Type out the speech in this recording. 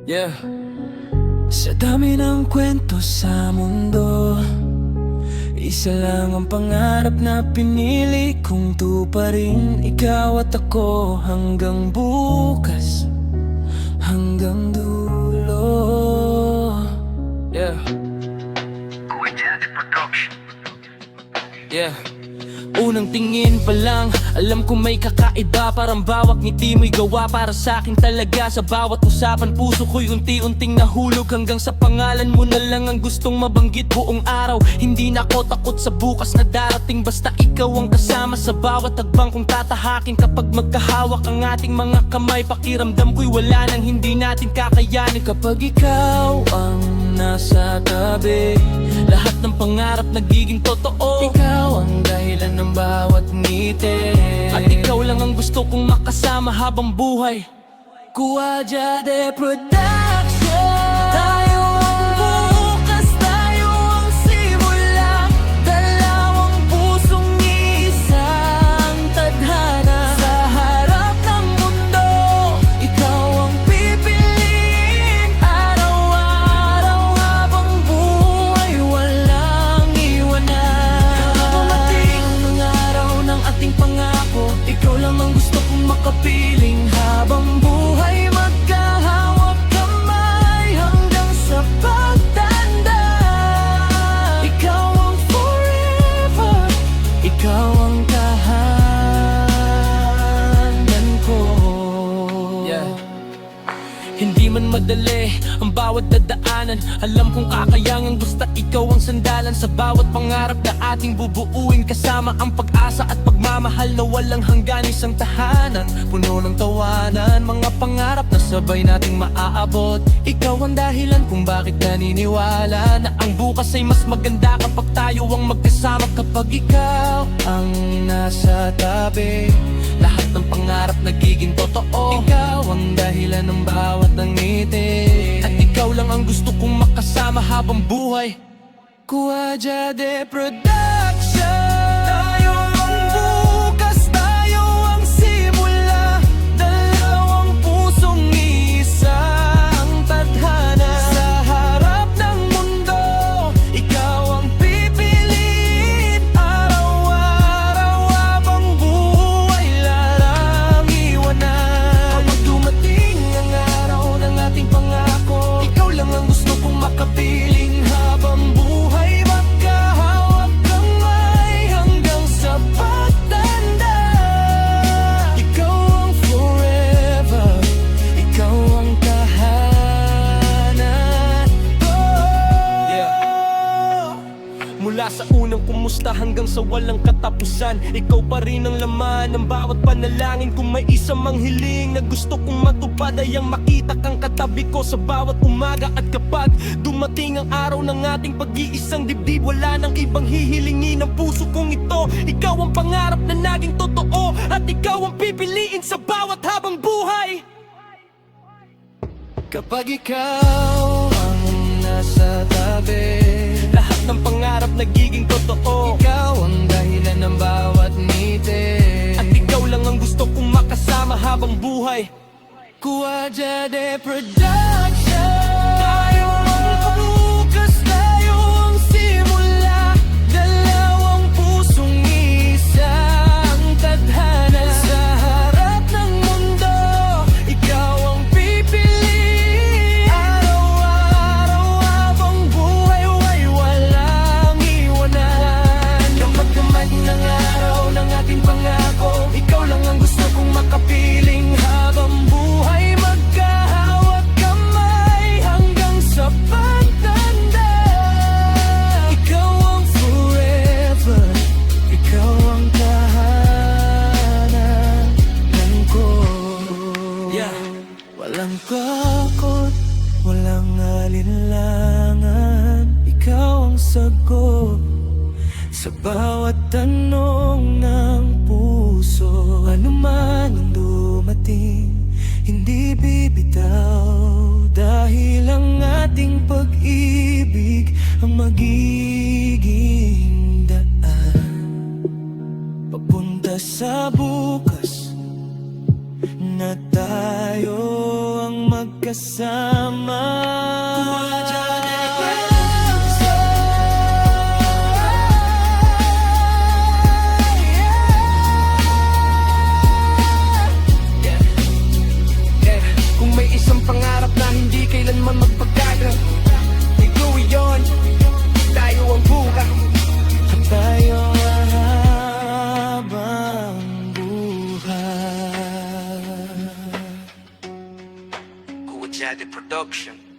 Yeah. Sa dami ng kwento sa mundo, isa lang ang pangarap na pinili kong tuparin. Ikaw at ako hanggang bukas, hanggang dulo. Yeah. Yeah. Unang tingin pa lang, alam ko may kakaiba. Parang bawat ngiti mo'y gawa para sa akin talaga. Sa bawat usapan, puso ko'y unti-unting nahulog. Hanggang sa pangalan mo na lang ang gustong mabanggit buong araw. Hindi na ako takot sa bukas na darating, basta ikaw ang kasama sa bawat tagbang kong tatahakin. Kapag magkahawak ang ating mga kamay, pakiramdam ko'y wala nang hindi natin kakayanin. Kapag ikaw ang nasa tabi, lahat ng pangarap nagiging totoo. Ikaw ang dahilan ng bawat ngiti, at ikaw lang ang gusto kong makasama habang buhay. Kuwadya de Production. Tayo ang bukas, tayo ang simula. Dalawang pusong isang tadhana. Sa harap ng mundo, ikaw ang pipiliin. Araw-araw habang buhay, walang iwanan. Dumating ang araw ng ating pangako, ikaw lang ang gusto kong makapiling. Habang buhay magkahawak kamay hanggang sa pagtanda. Ikaw ang forever, ikaw ang tahanan ko. Yeah. Hindi man madali ang bawat dadaanan, alam kong kakayangan, basta ikaw ang sandalan. Sa bawat pangarap na ating bubuuin, kasama ang pag-asa at pagmamahal na walang hanggan. Isang tahanan, puno ng tawanan, mga pangarap na sabay nating maaabot. Ikaw ang dahilan kung bakit naniniwala na ang bukas ay mas maganda kapag tayo ang magkasama. Kapag ikaw ang nasa tabi, lahat ng pangarap nagiging totoo. Ikaw ang dahilan ng bawat ngiti, at ikaw lang ang gusto kong makasama habang buhay. Kuwadya de Production. Tayo ang bukas, tayo ang simula. Dalawang pusong isang tadhana. Sa harap ng mundo, ikaw ang pipiliin. Araw-araw habang buhay, lalang iwanan. Kapag dumating ang araw ng ating pangako, ikaw lang ang gusto kong makapiling. Habang buhay magkahawak kamay hanggang sa pagtanda. Ikaw ang forever, ikaw ang tahanan ko. Yeah. Mula sa unang kumusta hanggang sa walang katapusan, ikaw pa rin ang laman ng bawat panalangin. Kung may isang manghiling na gusto kong matupad, ay ang makita kang katabi ko sa bawat umaga. At kapag dumating ang araw ng ating pag-iisang dibdib, wala nang ibang hihilingin ang puso kong ito. Ikaw ang pangarap na naging totoo, at ikaw ang pipiliin sa bawat habang buhay. Kapag ikaw ang nasa tabi, lahat ng pangarap nagiging totoo. Ikaw ang dahilan ng bawat ngiti, at ikaw lang ang gusto kong makasama habang buhay. Kuwadya de Production. Tayo ang bukas, tayo ang simula. Dalawang pusong isang tadhana. Sa harap ng mundo, ikaw ang pipiliin. Araw-araw habang buhay, walang iwanan. Kapag dumating ang araw ng ating pangako, ikaw lang ang gusto kong makapiling. Habang buhay magkahawak kamay hanggang sa pagtanda. Ikaw ang forever, ikaw ang tahanan ko. Yeah. Walang kakot, walang alinlangan, ikaw ang sagot sa bawat tanong ng puso. Ano man ang dumating, hindi bibitaw, dahil ang ating pag-ibig ang magiging daan papunta sa bukas na tayo. magkasama. Kung may isang pangarap na hindi kailanman magpagbago, ikaw iyon, tayo ang buka. At tayo ang habang buhay. Kuwajade Production.